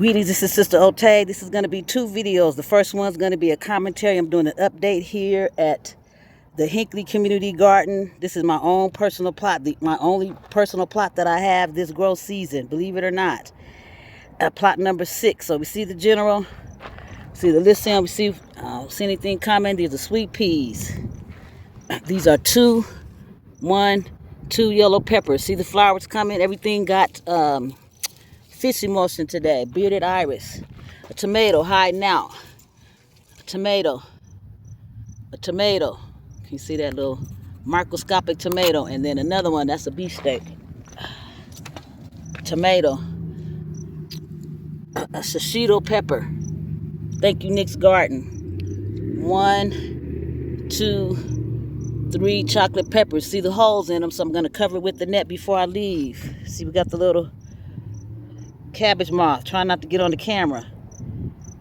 Greetings, this is Sister Otay. This is going to be two videos. The first one's going to be a commentary. I'm doing an update here at the Hinckley Community Garden. This is my own personal plot, my only personal plot that I have this grow season, believe it or not. Plot number 6. So we see the general, see the listing, we see anything coming. These are sweet peas. These are two yellow peppers. See the flowers coming? Everything got fish emotion today. Bearded iris. A tomato hiding out. A tomato. Can you see that little microscopic tomato? And then another one, that's a beefsteak. Tomato. A shishito pepper. Thank you, Nick's Garden. 1, 2, 3 chocolate peppers. See the holes in them, so I'm going to cover it with the net before I leave. See, we got the little cabbage moth. Try not to get on the camera.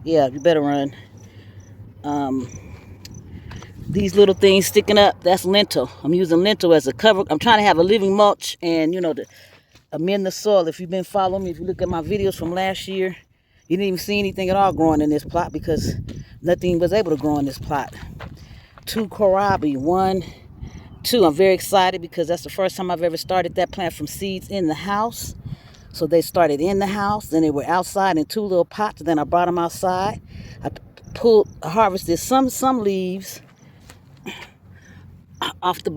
Yeah, you better run. These little things sticking up, that's lentil. I'm using lentil as a cover. I'm trying to have a living mulch and, to amend the soil. If you've been following me, if you look at my videos from last year, you didn't even see anything at all growing in this plot because nothing was able to grow in this plot. 2 kohlrabi, 1, 2. I'm very excited because that's the first time I've ever started that plant from seeds in the house. So they started in the house, then they were outside in 2 little pots, then I brought them outside. I harvested some leaves off the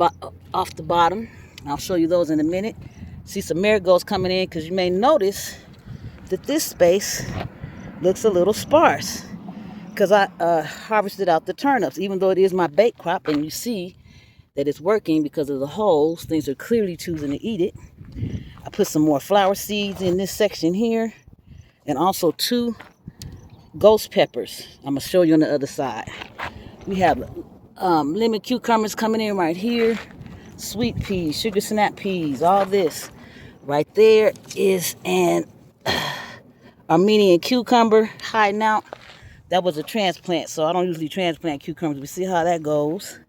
bottom. I'll show you those in a minute. See some marigolds coming in because you may notice that this space looks a little sparse because I harvested out the turnips, even though it is my bait crop, and you see that it's working because of the holes. Things are clearly choosing to eat it. I put some more flower seeds in this section here, and also 2 ghost peppers. I'm gonna show you on the other side. We have lemon cucumbers coming in right here, sweet peas, sugar snap peas, all this. Right there is an Armenian cucumber hiding out. That was a transplant, so I don't usually transplant cucumbers. We see how that goes.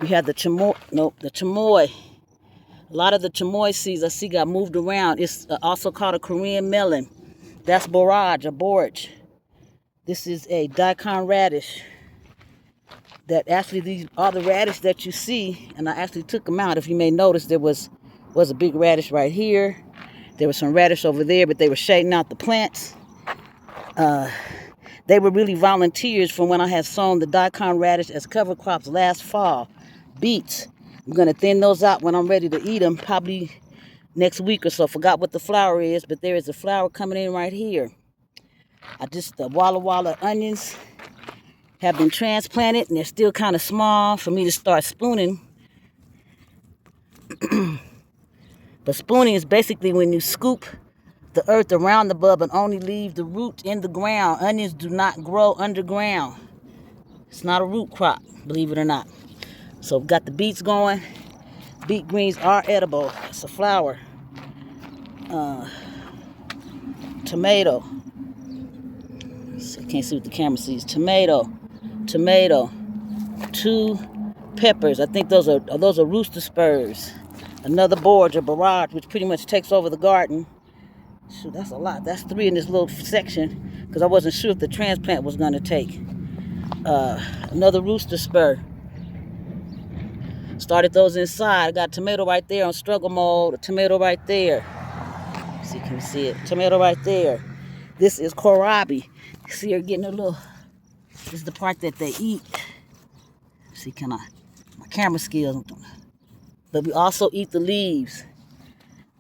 We have the chamoy. A lot of the chamoy seeds I see got moved around. It's also called a Korean melon. That's borage. This is a daikon radish. That actually, these are the radish that you see, and I actually took them out. If you may notice, there was a big radish right here. There was some radish over there, but they were shading out the plants. They were really volunteers from when I had sown the daikon radish as cover crops last fall. Beets. I'm going to thin those out when I'm ready to eat them, probably next week or so. Forgot what the flower is, but there is a flower coming in right here. The Walla onions have been transplanted, and they're still kind of small for me to start spooning. But spooning is basically when you scoop the earth around the bulb and only leave the root in the ground. Onions do not grow underground. It's not a root crop, believe it or not. So we've got the beets going. Beet greens are edible. It's a flower. Tomato. So I can't see what the camera sees. Tomato. 2 peppers. I think those are rooster spurs. Another barrage, which pretty much takes over the garden. Shoot, that's a lot. That's 3 in this little section because I wasn't sure if the transplant was going to take. Another rooster spur. Started those inside. I got tomato right there on struggle mode. A tomato right there. See, can you see it? Tomato right there. This is kohlrabi. See her getting a little. This is the part that they eat. See, my camera skills. But we also eat the leaves.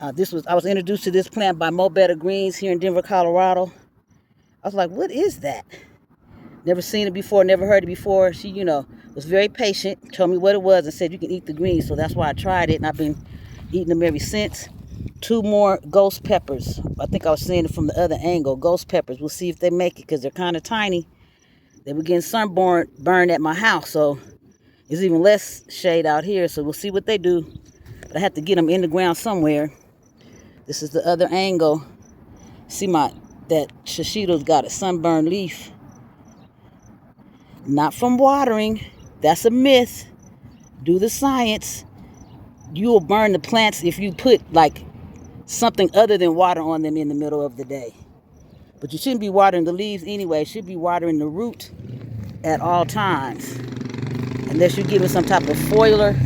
I was introduced to this plant by Mo Better Greens here in Denver, Colorado. I was like, what is that? Never seen it before, never heard it before. She, was very patient, told me what it was and said you can eat the greens. So that's why I tried it, and I've been eating them ever since. 2 more ghost peppers. I think I was seeing it from the other angle. Ghost peppers. We'll see if they make it because they're kind of tiny. They were getting sunburned at my house, so there's even less shade out here. So we'll see what they do. But I have to get them in the ground somewhere. This is the other angle. See that shishito's got a sunburned leaf. Not from watering. That's a myth. Do the science. You will burn the plants if you put something other than water on them in the middle of the day. But you shouldn't be watering the leaves anyway. You should be watering the root at all times. Unless you're giving some type of foliar's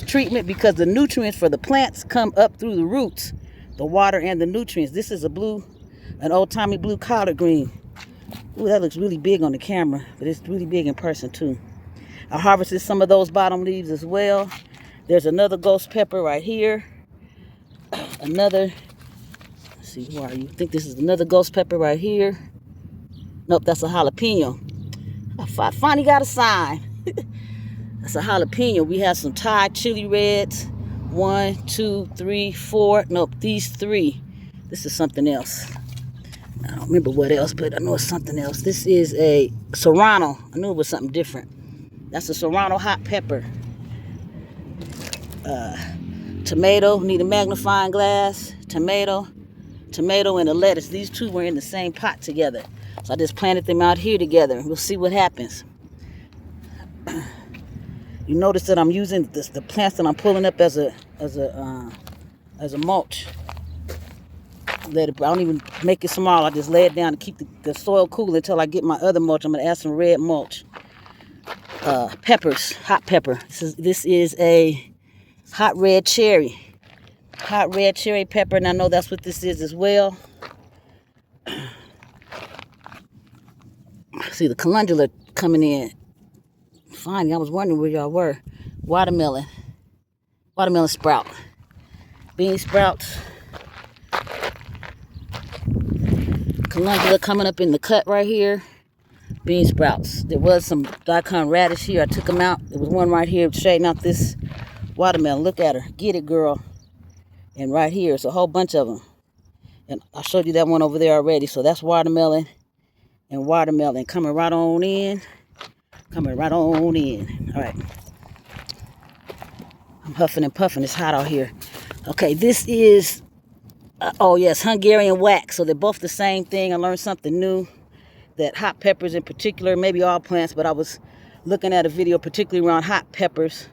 treatment, because the nutrients for the plants come up through the roots, the water and the nutrients. This is an old-timey blue collard green. Ooh, that looks really big on the camera, but it's really big in person too. I harvested some of those bottom leaves as well. There's another ghost pepper right here. Let's see, who are you? I think this is another ghost pepper right here. Nope, that's a jalapeno. I finally got a sign. That's a jalapeno. We have some Thai chili reds. 1, 2, 3, 4. Nope, these 3. This is something else. I don't remember what else, but I know it's something else. This is a serrano. I knew it was something different. That's a serrano hot pepper. Tomato, need a magnifying glass. Tomato, and a lettuce. These 2 were in the same pot together. So I just planted them out here together. We'll see what happens. You notice that I'm using the plants that I'm pulling up as a mulch. I don't even make it small. I just lay it down to keep the soil cool until I get my other mulch. I'm gonna add some red mulch. Peppers, hot pepper. This is a hot red cherry pepper, and I know that's what this is as well. See the calendula coming in. Finally, I was wondering where y'all were. Watermelon sprout, bean sprouts, calendula coming up in the cut right here. Bean sprouts. There was some daikon radish here. I took them out. There was one right here straightening out this watermelon. Look at her. Get it, girl. And right here, it's a whole bunch of them. And I showed you that one over there already. So that's watermelon and watermelon coming right on in. All right. I'm huffing and puffing. It's hot out here. Okay, this is, oh yes, Hungarian wax. So they're both the same thing. I learned something new. That hot peppers in particular, maybe all plants, but I was looking at a video particularly around hot peppers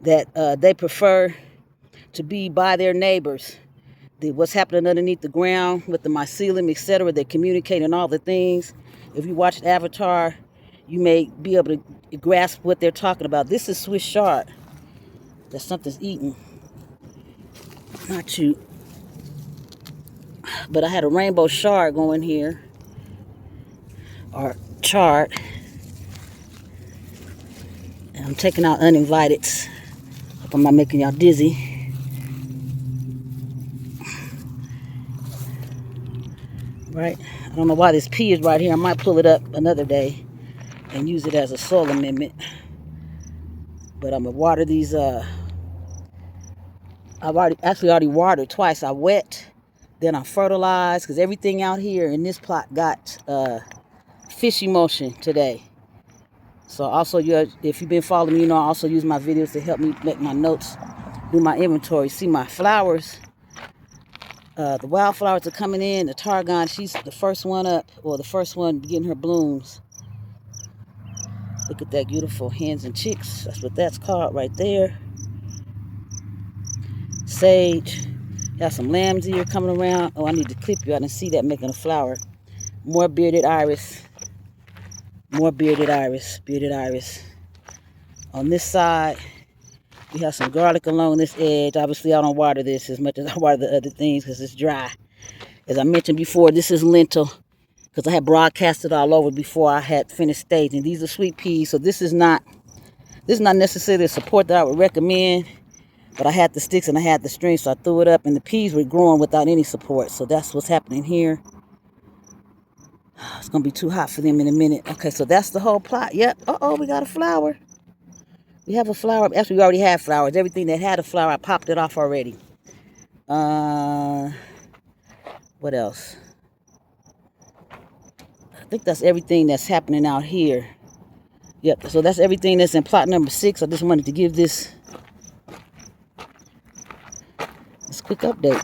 that they prefer to be by their neighbors. What's happening underneath the ground with the mycelium, etc. They're communicating all the things. If you watched Avatar, you may be able to grasp what they're talking about. This is Swiss chard that something's eating. Not you. But I had a rainbow chard going here. Or chard. And I'm taking out uninviteds. Hope I'm not making y'all dizzy. Right? I don't know why this pea is right here. I might pull it up another day and use it as a soil amendment. But I'm gonna water these. I've already watered twice. I wet, then I fertilize, because everything out here in this plot got fish emulsion today. So also, if you've been following me, you know I also use my videos to help me make my notes, do my inventory. See my flowers. The wildflowers are coming in. The tarragon, she's the first one up, or the first one getting her blooms. Look at that beautiful hens and chicks. That's what that's called right there. Sage. Got some lamb's ear coming around. Oh, I need to clip you. I didn't see that making a flower. More bearded iris. More bearded iris. Bearded iris. On this side, we have some garlic along this edge. Obviously, I don't water this as much as I water the other things because it's dry. As I mentioned before, this is lentil because I had broadcasted all over before I had finished staging. These are sweet peas, so this is not necessarily a support that I would recommend. But I had the sticks and I had the string, so I threw it up, and the peas were growing without any support. So that's what's happening here. It's going to be too hot for them in a minute. Okay, so that's the whole plot. Yep. Uh-oh, we got a flower. We have a flower. Actually, we already had flowers. Everything that had a flower, I popped it off already. What else? I think that's everything that's happening out here. Yep, so that's everything that's in plot number 6. I just wanted to give this quick update.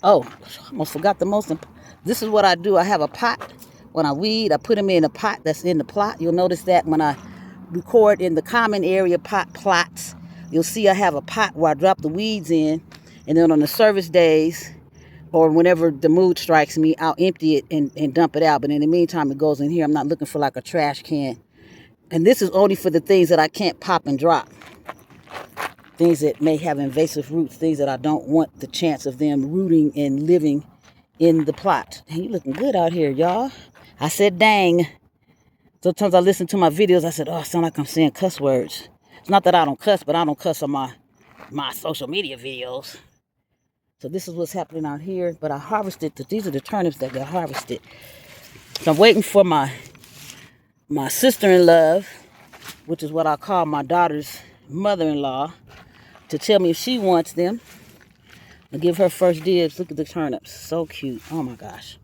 Oh, almost forgot the most important. This is what I do. I have a pot. When I weed, I put them in a pot that's in the plot. You'll notice that when I record in the common area plots, you'll see I have a pot where I drop the weeds in, and then on the service days or whenever the mood strikes me, I'll empty it and dump it out. But in the meantime, it goes in here. I'm not looking for like a trash can. And this is only for the things that I can't pop and drop. Things that may have invasive roots, things that I don't want the chance of them rooting and living in the plot. Dang, you looking good out here, y'all. I said dang. Sometimes I listen to my videos, I said, oh, I sound like I'm saying cuss words. It's not that I don't cuss, but I don't cuss on my social media videos. So this is what's happening out here. But I harvested, these are the turnips that got harvested. So I'm waiting for my sister-in-law, which is what I call my daughter's mother-in-law, to tell me if she wants them. I'll give her first dibs. Look at the turnips. So cute. Oh my gosh.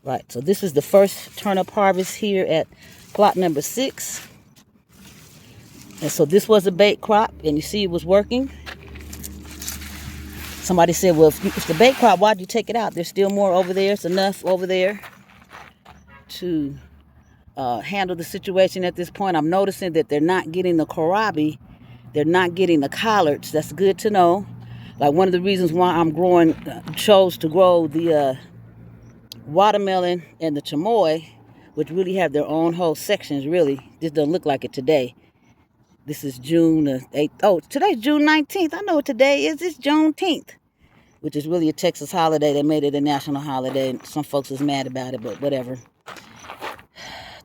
Right, so this is the first turnip harvest here at plot number 6. And so this was a bait crop, and you see it was working. Somebody said, well, if it's the bait crop, why'd you take it out? There's still more over there. It's enough over there to handle the situation at this point. I'm noticing that they're not getting the kohlrabi. They're not getting the collards. That's good to know. Like one of the reasons why I'm chose to grow the watermelon and the chamoy, which really have their own whole sections, really. This doesn't look like it today. This is June 8th. Oh, today's June 19th. I know what today is. It's Juneteenth, which is really a Texas holiday. They made it a national holiday. Some folks is mad about it, but whatever.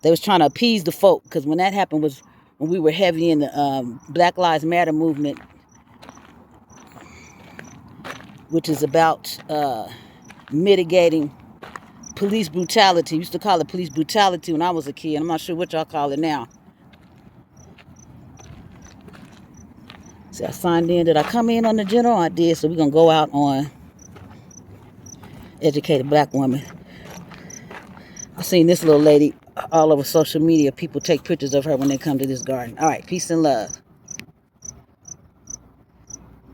They was trying to appease the folk, because when that happened was when we were heavy in the Black Lives Matter movement, which is about mitigating police brutality. We used to call it police brutality when I was a kid. I'm not sure what y'all call it now. See, I signed in. Did I come in on the general? I did. So we're going to go out on Educated Black Woman. I've seen this little lady all over social media. People take pictures of her when they come to this garden. All right. Peace and love.